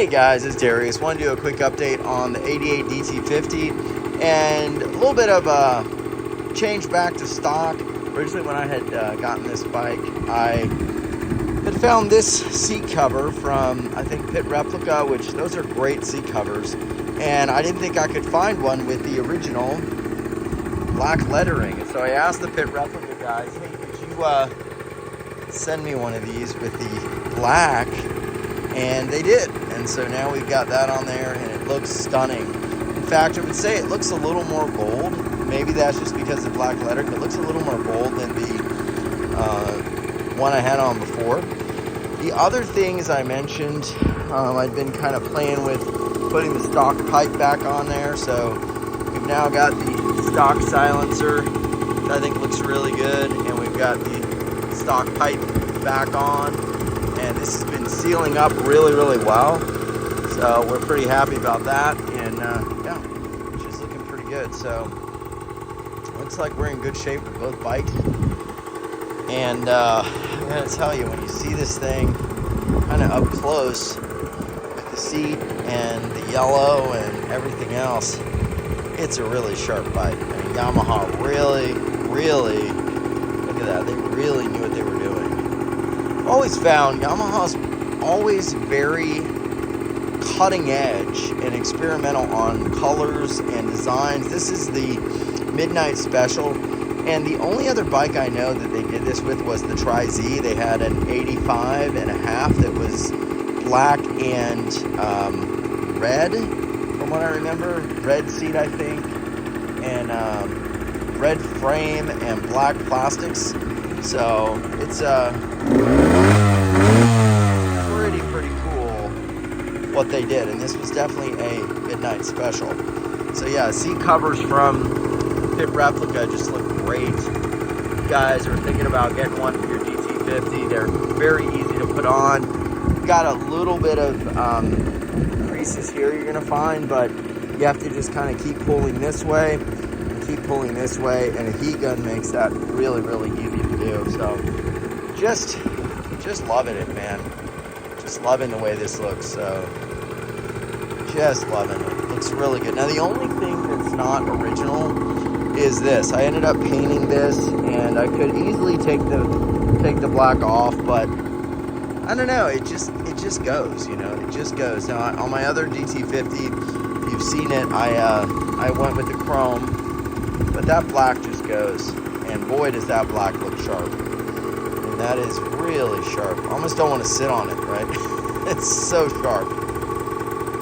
Hey guys, it's Darius. Want to do a quick update on the 88 DT50 and a little bit of a change back to stock. Originally when I had gotten this bike, I had found this seat cover from, I think, Pit Replica, which those are great seat covers. And I didn't think I could find one with the original black lettering. And so I asked the Pit Replica guys, hey, could you send me one of these with the black? And they did. And so now we've got that on there and it looks stunning. In fact, I would say it looks a little more gold. Maybe that's just because of the black lettering. It looks a little more gold than the one I had on before. The other things I mentioned, I'd been kind of playing with putting the stock pipe back on there. So we've now got the stock silencer that I think looks really good. And we've got the stock pipe back on. And this has been sealing up really, really well. So we're pretty happy about that. And yeah, she's looking pretty good. So looks like we're in good shape with both bikes. And I'm gonna tell you, when you see this thing kind of up close with the seat and the yellow and everything else, it's a really sharp bike. I mean, Yamaha really, look at that. They really knew what they were doing. I've always found Yamaha's always very cutting edge and experimental on colors and designs. This is the Midnight Special, and the only other bike I know that they did this with was the Tri-Z. They had an 85 and a half that was black and red, from what I remember. Red seat, I think, and red frame and black plastics. So it's pretty cool what they did, and this was definitely a Midnight Special. So yeah, seat covers from Pit Replica just look great. You guys are thinking about getting one for your DT50. They're very easy to put on. Got a little bit of creases here you're gonna find, but you have to just kind of keep pulling this way and keep pulling this way, and a heat gun makes that really easy to do. So just loving it, man. Just loving the way this looks. So just loving it. Looks really good. Now the only thing that's not original is this. I ended up painting this, and I could easily take the black off, but I don't know. It just goes. You know, it just goes. Now on my other DT50, if you've seen it, I went with the chrome, but that black just goes, and boy does that black look sharp. And that is really sharp. I almost don't want to sit on it, right? It's so sharp.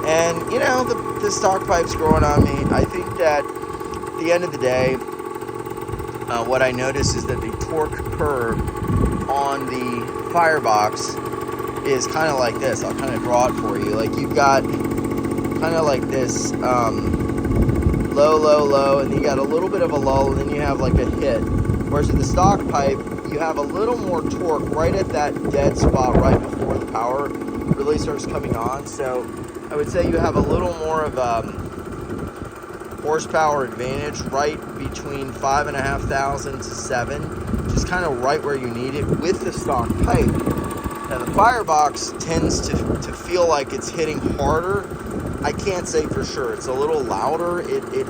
And you know, the stock pipe's growing on me. I think that at the end of the day, what I noticed is that the torque curve on the firebox is kind of like this. I'll kind of draw it for you. Like you've got kind of like this low, and you got a little bit of a lull, and then you have like a hit. Whereas with the stock pipe, you have a little more torque right at that dead spot right before the power really starts coming on. So I would say you have a little more of horsepower advantage right between 5,500 to 7, just kind of right where you need it with the stock pipe. Now the firebox tends to feel like it's hitting harder. I can't say for sure. It's a little louder. It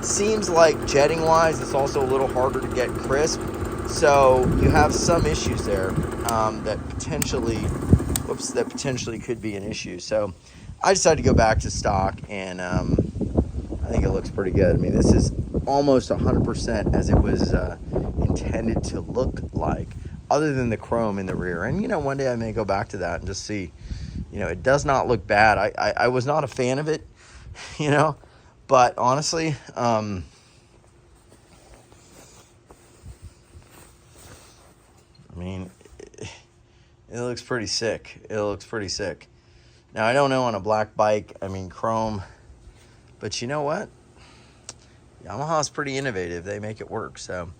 seems like jetting wise, it's also a little harder to get crisp. So you have some issues there that potentially could be an issue. So I decided to go back to stock, and I think it looks pretty good. I mean, this is almost 100% as it was intended to look like, other than the chrome in the rear. And you know, one day I may go back to that and just see. You know, it does not look bad. I was not a fan of it, you know, but honestly, I mean, it looks pretty sick. It looks pretty sick. Now, I don't know on a black bike, I mean, chrome, but you know what? Yamaha's pretty innovative. They make it work. So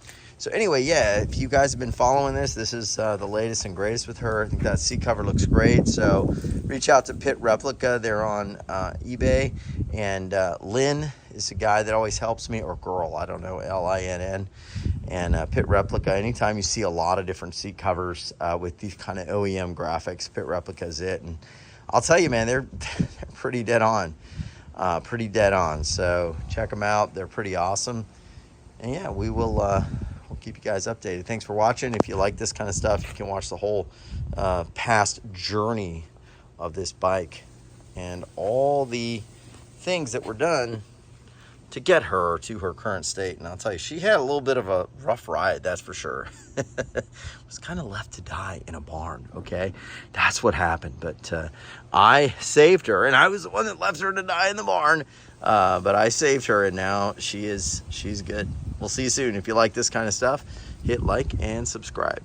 anyway, yeah, if you guys have been following this is the latest and greatest with her. I think that seat cover looks great. So reach out to Pit Replica. They're on eBay. And Lynn is a guy that always helps me, or girl, I don't know, Linn. And Pit Replica, anytime you see a lot of different seat covers with these kind of OEM graphics, Pit Replica is it. And I'll tell you, man, they're pretty dead on. Pretty dead on. So check them out. They're pretty awesome. And yeah, we'll keep you guys updated. Thanks for watching. If you like this kind of stuff, you can watch the whole past journey of this bike and all the things that were done to get her to her current state. And I'll tell you, she had a little bit of a rough ride, that's for sure. Was kind of left to die in a barn, okay? That's what happened. But I saved her, and I was the one that left her to die in the barn. But I saved her, and now she's good. We'll see you soon. If you like this kind of stuff, hit like and subscribe.